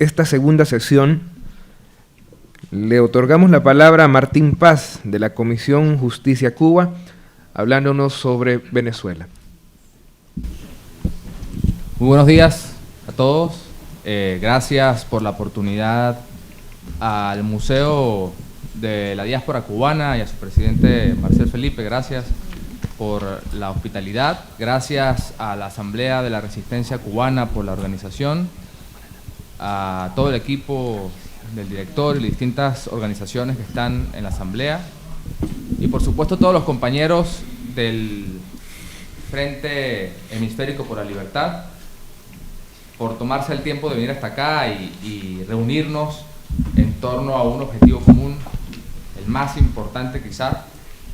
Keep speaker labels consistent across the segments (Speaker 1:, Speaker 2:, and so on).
Speaker 1: esta segunda sesión le otorgamos la palabra a Martín Paz, de la Comisión Justicia Cuba, hablándonos sobre Venezuela.
Speaker 2: Muy buenos días a todos. Gracias por la oportunidad al Museo de la Diáspora Cubana y a su presidente Marcel Felipe. Gracias por la hospitalidad. Gracias a la Asamblea de la Resistencia Cubana por la organización, a todo el equipo del director y distintas organizaciones que están en la Asamblea, y por supuesto todos los compañeros del Frente Hemisférico por la Libertad por tomarse el tiempo de venir hasta acá y reunirnos en torno a un objetivo común, el más importante quizá,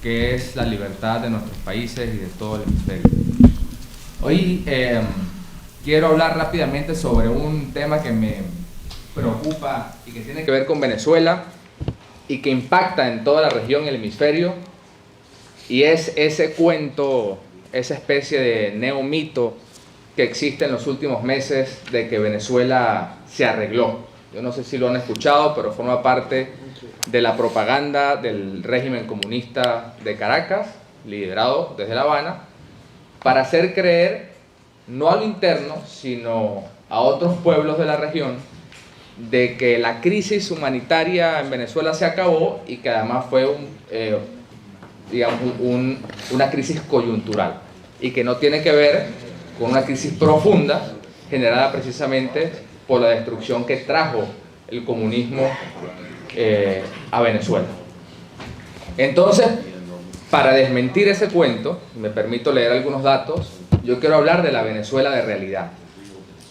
Speaker 2: que es la libertad de nuestros países y de todo el hemisferio. Hoy quiero hablar rápidamente sobre un tema que me preocupa y que tiene que ver con Venezuela y que impacta en toda la región y el hemisferio, y es ese cuento, esa especie de neomito que existe en los últimos meses de que Venezuela se arregló. Yo no sé si lo han escuchado, pero forma parte de la propaganda del régimen comunista de Caracas, liderado desde La Habana, para hacer creer, no a lo interno, sino a otros pueblos de la región, de que la crisis humanitaria en Venezuela se acabó y que además fue una crisis coyuntural y que no tiene que ver con una crisis profunda generada precisamente por la destrucción que trajo el comunismo a Venezuela. Entonces, para desmentir ese cuento, me permito leer algunos datos. Yo quiero hablar de la Venezuela de realidad.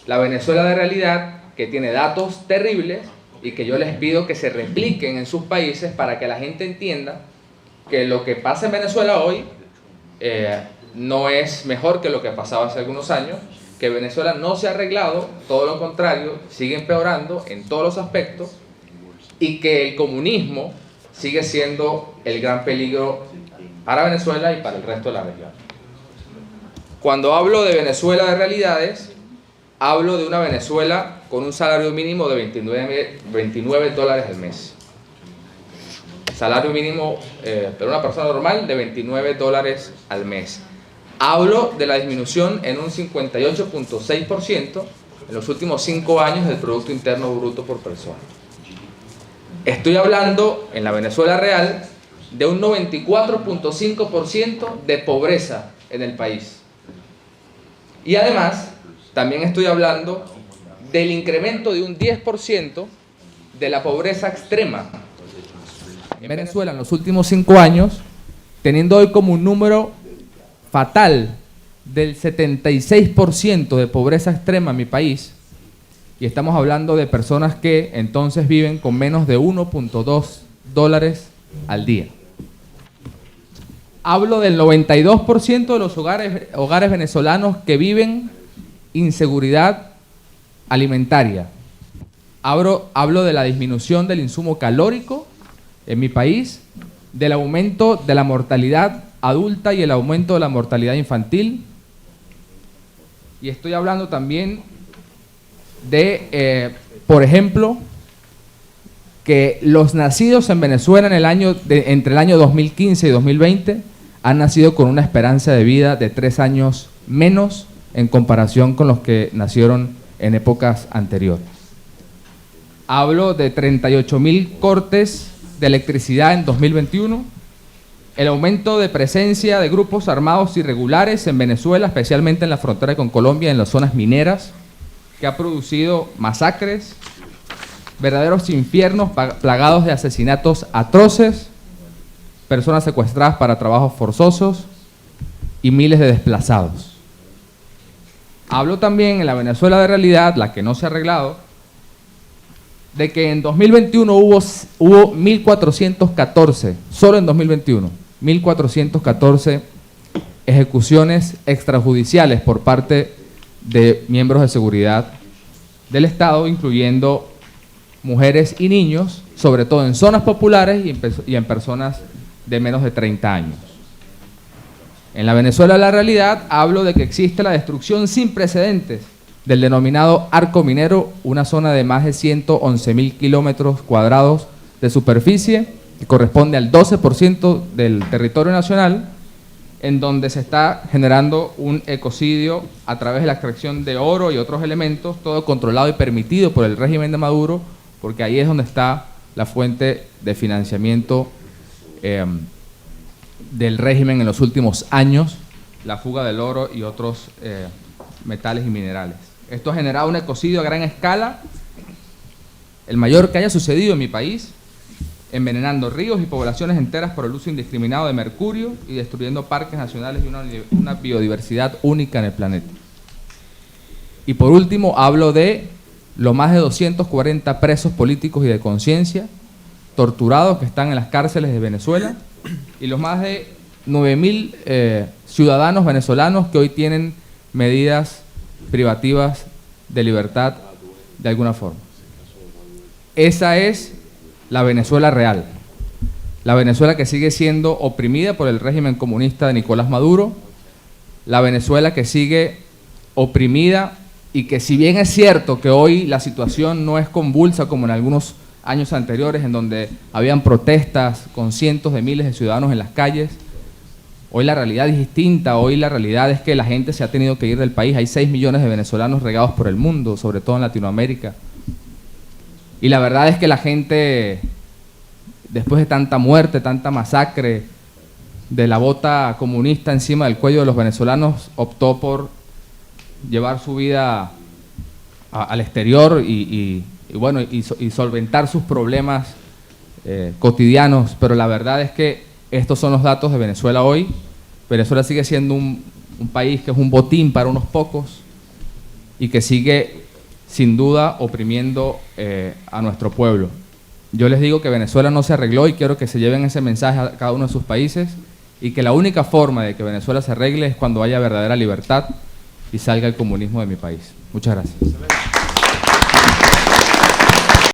Speaker 2: La Venezuela de realidad que tiene datos terribles y que yo les pido que se repliquen en sus países para que la gente entienda que lo que pasa en Venezuela hoy no es mejor que lo que pasaba hace algunos años, que Venezuela no se ha arreglado, todo lo contrario, sigue empeorando en todos los aspectos, y que el comunismo sigue siendo el gran peligro para Venezuela y para el resto de la región. Cuando hablo de Venezuela de realidades, hablo de una Venezuela con un salario mínimo de 29 dólares al mes. Salario mínimo para una persona normal de 29 dólares al mes. Hablo de la disminución en un 58.6% en los últimos 5 años del Producto Interno Bruto por persona. Estoy hablando, en la Venezuela real, de un 94.5% de pobreza en el país. Y además, también estoy hablando del incremento de un 10% de la pobreza extrema en Venezuela en los últimos 5 años, teniendo hoy como un número fatal del 76% de pobreza extrema en mi país, y estamos hablando de personas que entonces viven con menos de 1.2 dólares al día. Hablo del 92% de los hogares venezolanos que viven inseguridad alimentaria. Hablo de la disminución del insumo calórico en mi país, del aumento de la mortalidad adulta y el aumento de la mortalidad infantil. Y estoy hablando también de, por ejemplo, que los nacidos en Venezuela entre el año 2015 y 2020 han nacido con una esperanza de vida de 3 años menos en comparación con los que nacieron en épocas anteriores. Hablo de 38.000 cortes de electricidad en 2021, el aumento de presencia de grupos armados irregulares en Venezuela, especialmente en la frontera con Colombia, en las zonas mineras, que ha producido masacres, verdaderos infiernos plagados de asesinatos atroces, personas secuestradas para trabajos forzosos y miles de desplazados. Hablo también en la Venezuela de realidad, la que no se ha arreglado, de que en 2021 hubo 1.414, solo en 2021, 1.414 ejecuciones extrajudiciales por parte de miembros de seguridad del Estado, incluyendo mujeres y niños, sobre todo en zonas populares y en personas de menos de 30 años. En la Venezuela de la realidad hablo de que existe la destrucción sin precedentes del denominado Arco Minero, una zona de más de 111.000 kilómetros cuadrados de superficie, que corresponde al 12% del territorio nacional, en donde se está generando un ecocidio a través de la extracción de oro y otros elementos, todo controlado y permitido por el régimen de Maduro, porque ahí es donde está la fuente de financiamiento del régimen en los últimos años, la fuga del oro y otros metales y minerales. Esto ha generado un ecocidio a gran escala, el mayor que haya sucedido en mi país, envenenando ríos y poblaciones enteras por el uso indiscriminado de mercurio y destruyendo parques nacionales y una biodiversidad única en el planeta. Y por último, hablo de los más de 240 presos políticos y de conciencia, torturados que están en las cárceles de Venezuela, y los más de 9.000 ciudadanos venezolanos que hoy tienen medidas privativas de libertad de alguna forma. Esa es la Venezuela real, la Venezuela que sigue siendo oprimida por el régimen comunista de Nicolás Maduro, la Venezuela que sigue oprimida y que, si bien es cierto que hoy la situación no es convulsa como en algunos años anteriores, en donde habían protestas con cientos de miles de ciudadanos en las calles, hoy la realidad es distinta. Hoy la realidad es que la gente se ha tenido que ir del país. Hay 6 millones de venezolanos regados por el mundo, sobre todo en Latinoamérica. Y la verdad es que la gente, después de tanta muerte, tanta masacre, de la bota comunista encima del cuello de los venezolanos, optó por llevar su vida al exterior y solventar sus problemas cotidianos. Pero la verdad es que estos son los datos de Venezuela hoy. Venezuela sigue siendo un país que es un botín para unos pocos y que sigue sin duda oprimiendo a nuestro pueblo. Yo les digo que Venezuela no se arregló y quiero que se lleven ese mensaje a cada uno de sus países, y que la única forma de que Venezuela se arregle es cuando haya verdadera libertad y salga el comunismo de mi país. Muchas gracias.